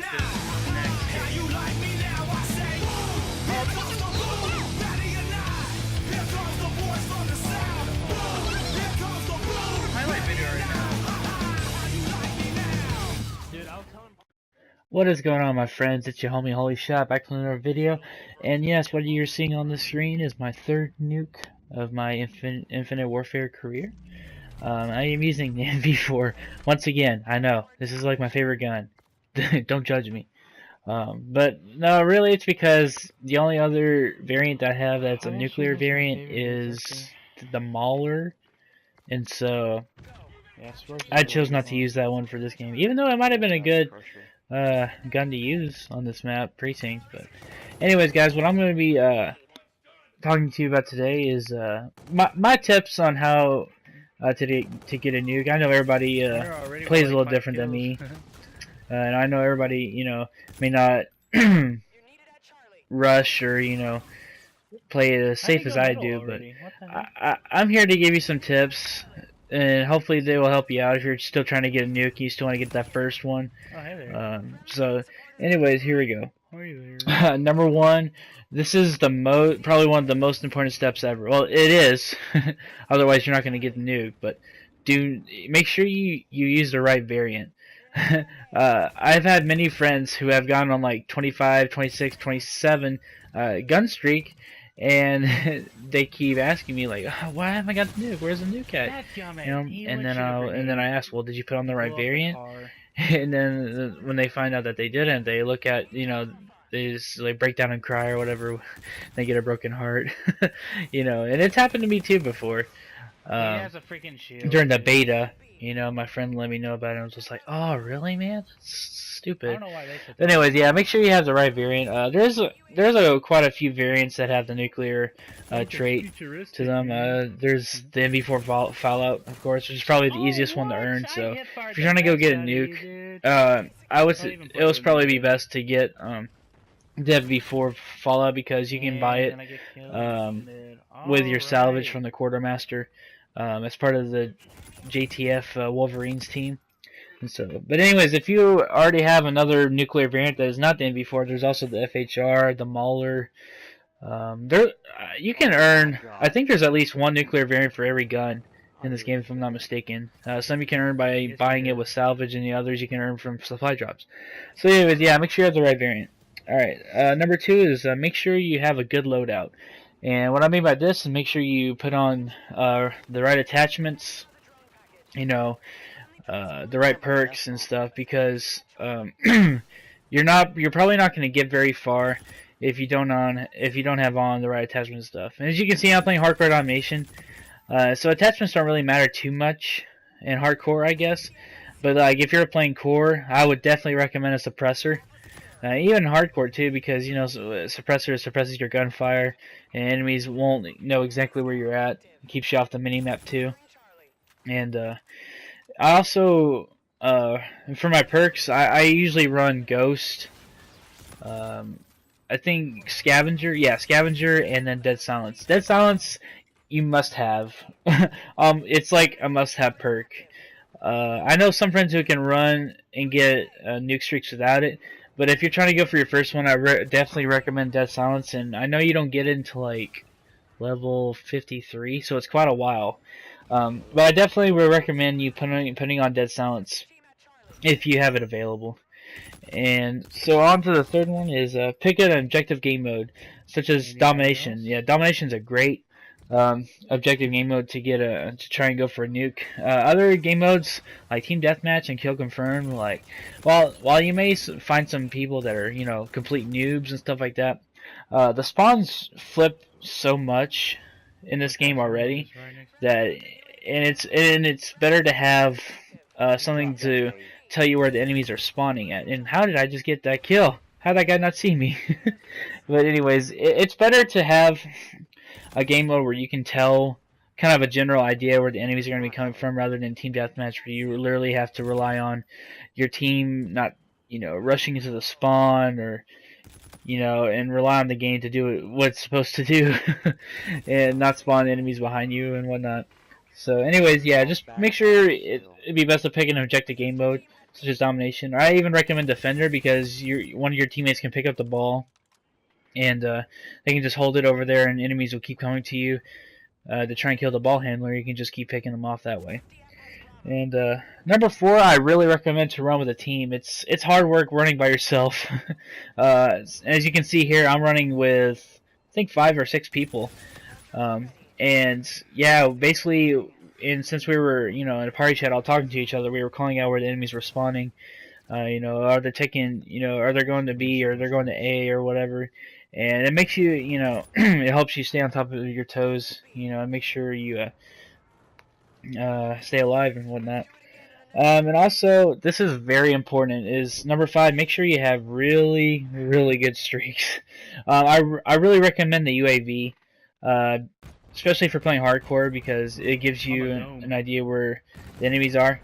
got this next. Highlight video right now. Dude, I'll tell him. What is going on, my friends? It's your homie Holy Shot back from another video. And yes, what you're seeing on the screen is my third nuke of my Infinite Warfare career. I am using the MV4 once again. I know this is like my favorite gun. Don't judge me. But no, really, it's because the only other variant I have that's a nuclear variant is the Mauler, and so I chose not to use that one for this game, even though it might have been a good gun to use on this map, precinct. But anyways, guys, what I'm going to be talking to you about today is my tips on how to get a nuke. I know everybody plays a little different than me, and I know everybody, you know, may not rush or, you know, play it as safe as I do, but I'm here to give you some tips, and hopefully they will help you out if you're still trying to get a nuke. You still want to get that first one. Oh, hey there. So anyways, here we go. How are you there? Number one, this is the probably one of the most important steps ever. Well, it is. Otherwise, you're not going to get the nuke. But make sure you use the right variant. I've had many friends who have gone on like 25, 26, 27 gun streak, and they keep asking me like, oh, why haven't I got the nuke? Where's the nuke at? You know, and then I ask, well, did you put on the right variant? And then when they find out that they didn't, they look at, you know, they just like break down and cry or whatever. They get a broken heart, you know. And it's happened to me too before. He has a freaking shield, during the beta, you know, my friend let me know about it. And I was just like, oh, really, man? That's stupid. I don't know why they said that. But anyways, yeah, make sure you have the right variant. There's quite a few variants that have the nuclear trait to them. There's the MV4 Fallout, of course, which is probably the easiest one to earn. So if you're trying to go get a nuke, it would probably be best to get the MV4 Fallout, because you can buy it with your salvage from the quartermaster as part of the JTF Wolverines team. And so, but anyways, if you already have another nuclear variant that is not the MV4, there's also the FHR, the Mauler. You can earn, I think there's at least one nuclear variant for every gun in this game, if I'm not mistaken. Some you can earn by buying it with salvage, and the others you can earn from supply drops. So anyways, yeah, make sure you have the right variant. Alright, number two is make sure you have a good loadout. And what I mean by this is make sure you put on the right attachments, you know, the right perks and stuff, because you're probably not going to get very far if you don't have on the right attachment and stuff. And as you can see, I'm playing hardcore domination, so attachments don't really matter too much in hardcore, I guess. But like if you're playing core, I would definitely recommend a suppressor. Even hardcore too, because, you know, suppressor suppresses your gunfire, and enemies won't know exactly where you're at. It keeps you off the minimap too. And I also, for my perks, I usually run Ghost. I think Scavenger, yeah, Scavenger, and then Dead Silence. Dead Silence, you must have. It's like a must-have perk. I know some friends who can run and get nuke streaks without it. But if you're trying to go for your first one, I definitely recommend Dead Silence. And I know you don't get into like level 53, so it's quite a while. But I definitely would recommend you putting on Dead Silence if you have it available. And so on to the third one is pick an objective game mode, such as Domination. Yeah, Domination's a great objective game mode to try and go for a nuke. Other game modes like Team Deathmatch and Kill Confirm, like while you may find some people that are, you know, complete noobs and stuff like that, the spawns flip so much in this game already that it's better to have something to tell you where the enemies are spawning at. And how did I just get that kill? How did that guy not see me? But anyways, it's better to have a game mode where you can tell kind of a general idea where the enemies are going to be coming from, rather than Team Deathmatch where you literally have to rely on your team not, you know, rushing into the spawn, or, you know, and rely on the game to do what it's supposed to do and not spawn enemies behind you and whatnot. So anyways, yeah, just make sure it'd be best to pick an objective game mode such as domination. I even recommend defender because one of your teammates can pick up the ball and they can just hold it over there, and enemies will keep coming to you to try and kill the ball handler. You can just keep picking them off that way. And number 4, I really recommend to run with a team. It's hard work running by yourself. As you can see here, I'm running with I think 5 or 6 people. And yeah, basically, since we were in a party chat all talking to each other, we were calling out where the enemies were spawning. Are they taking are they going to B or they're going to A or whatever. And it makes you it helps you stay on top of your toes. And make sure you stay alive and whatnot. And also, this is very important, is number 5, make sure you have really, really good streaks. I really recommend the UAV, especially for playing hardcore, because it gives you an idea where the enemies are.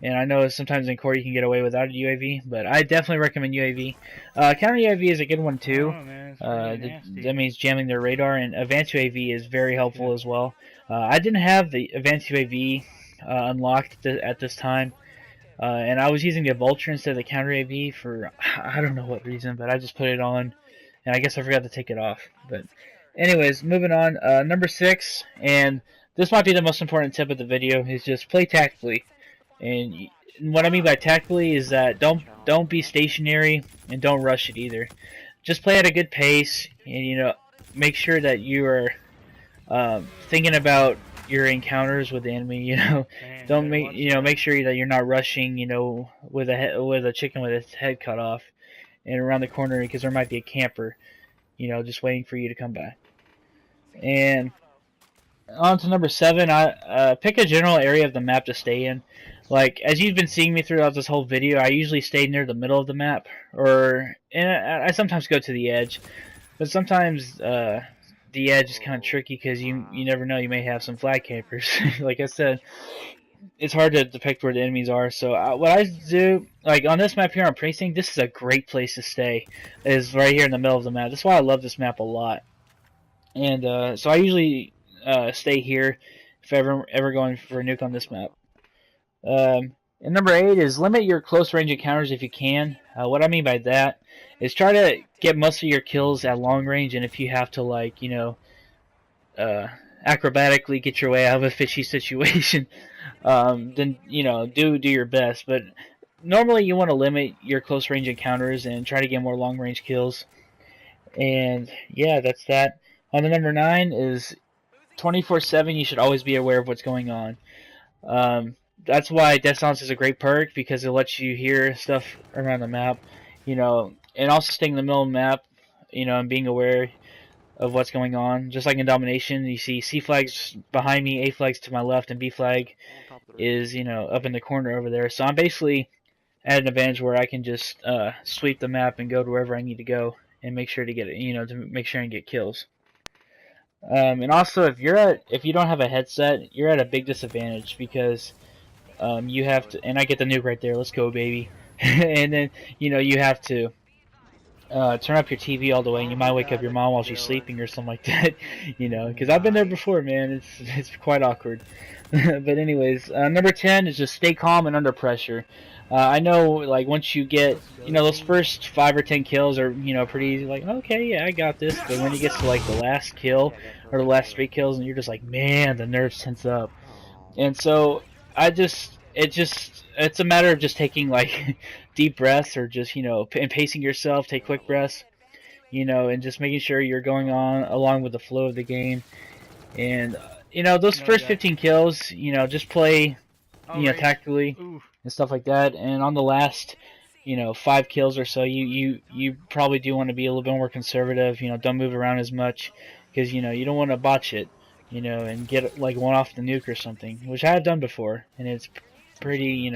And I know sometimes in core you can get away without a UAV, but I definitely recommend UAV. Counter UAV is a good one too. Oh, man, really that means jamming their radar, and advanced UAV is very helpful as well. I didn't have the advanced UAV unlocked at this time, and I was using the Vulture instead of the counter UAV for I don't know what reason, but I just put it on, and I guess I forgot to take it off. But anyways, moving on. Number 6, and this might be the most important tip of the video, is just play tactically. And what I mean by tactically is that don't be stationary and don't rush it either. Just play at a good pace, and make sure that you are thinking about your encounters with the enemy. Don't make sure that you're not rushing. With a chicken with its head cut off and around the corner, because there might be a camper. Just waiting for you to come back. And on to number 7, I pick a general area of the map to stay in. Like, as you've been seeing me throughout this whole video, I usually stay near the middle of the map, and I sometimes go to the edge, but sometimes the edge is kind of tricky because you never know, you may have some flag campers. Like I said, it's hard to depict where the enemies are. So what I do, like on this map here on Precinct, this is a great place to stay. Is right here in the middle of the map. That's why I love this map a lot. And so I usually stay here if ever going for a nuke on this map. And number 8 is limit your close range encounters if you can. What I mean by that is try to get most of your kills at long range, and if you have to acrobatically get your way out of a fishy situation, then do your best. But normally you want to limit your close range encounters and try to get more long range kills. And yeah, that's that. On the number 9 is 24/7. You should always be aware of what's going on. That's why Death Silence is a great perk, because it lets you hear stuff around the map, and also staying in the middle of the map, and being aware of what's going on. Just like in Domination, you see C flags behind me, A flags to my left, and B flag is, up in the corner over there. So I'm basically at an advantage where I can just sweep the map and go to wherever I need to go and make sure to get it, to make sure and get kills. And also, if you don't have a headset, you're at a big disadvantage, because you have to, and I get the nuke right there, let's go baby. And then you have to turn up your TV all the way, and you might wake up your mom while she's sleeping or something like that, because I've been there before, man. It's quite awkward. But anyways, number 10 is just stay calm and under pressure. I know, like, once you get, those first 5 or 10 kills are, pretty easy, like, okay, yeah, I got this. But when you get to, like, the last kill, or the last 3 kills, and you're just like, man, the nerves tense up. And so, it's a matter of just taking, like, deep breaths, or just, and pacing yourself, take quick breaths, and just making sure you're going on along with the flow of the game. And, those first 15 kills, just play, tactically and stuff like that. And on the last, 5 kills or so, you probably do want to be a little bit more conservative. Don't move around as much, because you don't want to botch it, and get like one off the nuke or something, which I have done before, and it's pretty,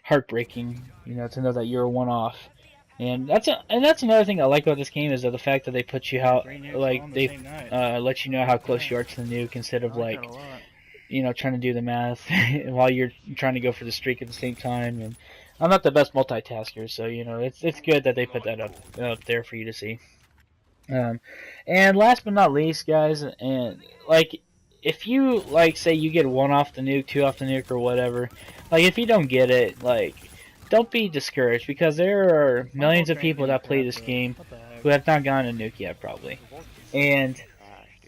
heartbreaking, to know that you're a one off. And that's another thing I like about this game, is that the fact that they put you they let you know how close you are to the nuke, instead of like, trying to do the math while you're trying to go for the streak at the same time. And I'm not the best multitasker, so it's good that they put that up there for you to see. And last but not least, guys, and like, if you say you get 1 off the nuke, 2 off the nuke, or whatever, like if you don't get it, like, don't be discouraged, because there are millions of people that play this game What the heck? who have not gotten a nuke yet, probably. And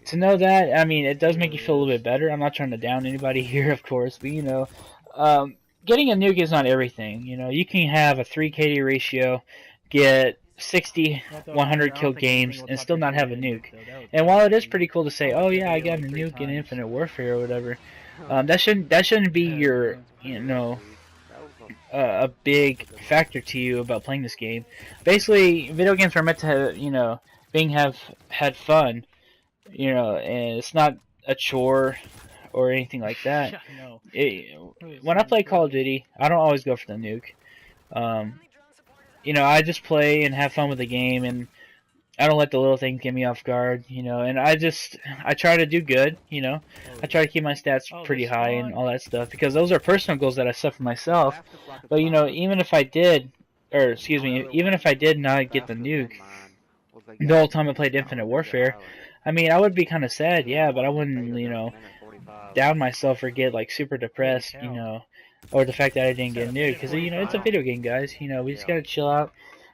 to know that, I mean, it does make you feel a little bit better. I'm not trying to down anybody here, of course, but getting a nuke is not everything. You can have a 3 KD ratio, get 60, 100 kill games, and still not have a nuke. And while it is pretty cool to say, oh yeah, I got a nuke in Infinite Warfare or whatever, that shouldn't be your, a big factor to you about playing this game. Basically, video games are meant to, have had fun, and it's not a chore or anything like that. When I play Call of Duty, I don't always go for the nuke. I just play and have fun with the game, and I don't let the little things get me off guard, and I try to do good, I try to keep my stats pretty high and all that stuff, because those are personal goals that I set for myself. But, even if I did, even if I did not get the nuke the whole time I played Infinite Warfare, I mean, I would be kind of sad, yeah, but I wouldn't, down myself or get, like, super depressed, or the fact that I didn't get a nuke, because, it's a video game, guys, we just gotta chill out,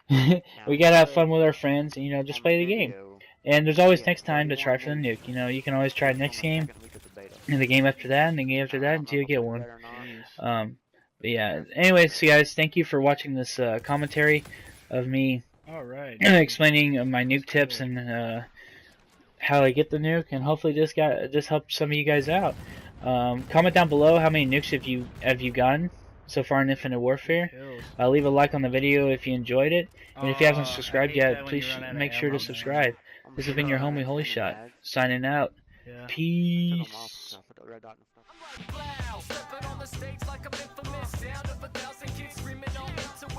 we gotta have fun with our friends, and, just play the game, and there's always next time to try for the nuke, you can always try next game, and the game after that, and the game after that, until you get one. But yeah, anyways, so guys, thank you for watching this commentary of me explaining my nuke tips and how I get the nuke, and hopefully this helped some of you guys out. Comment down below how many nukes have you gotten so far in Infinite Warfare. Leave a like on the video if you enjoyed it, and if you haven't subscribed yet, please make sure to subscribe. This has been your homie Holy Shot, signing out. Peace. Stepping on the stage like I'm infamous, down to 1,000 kids screaming on into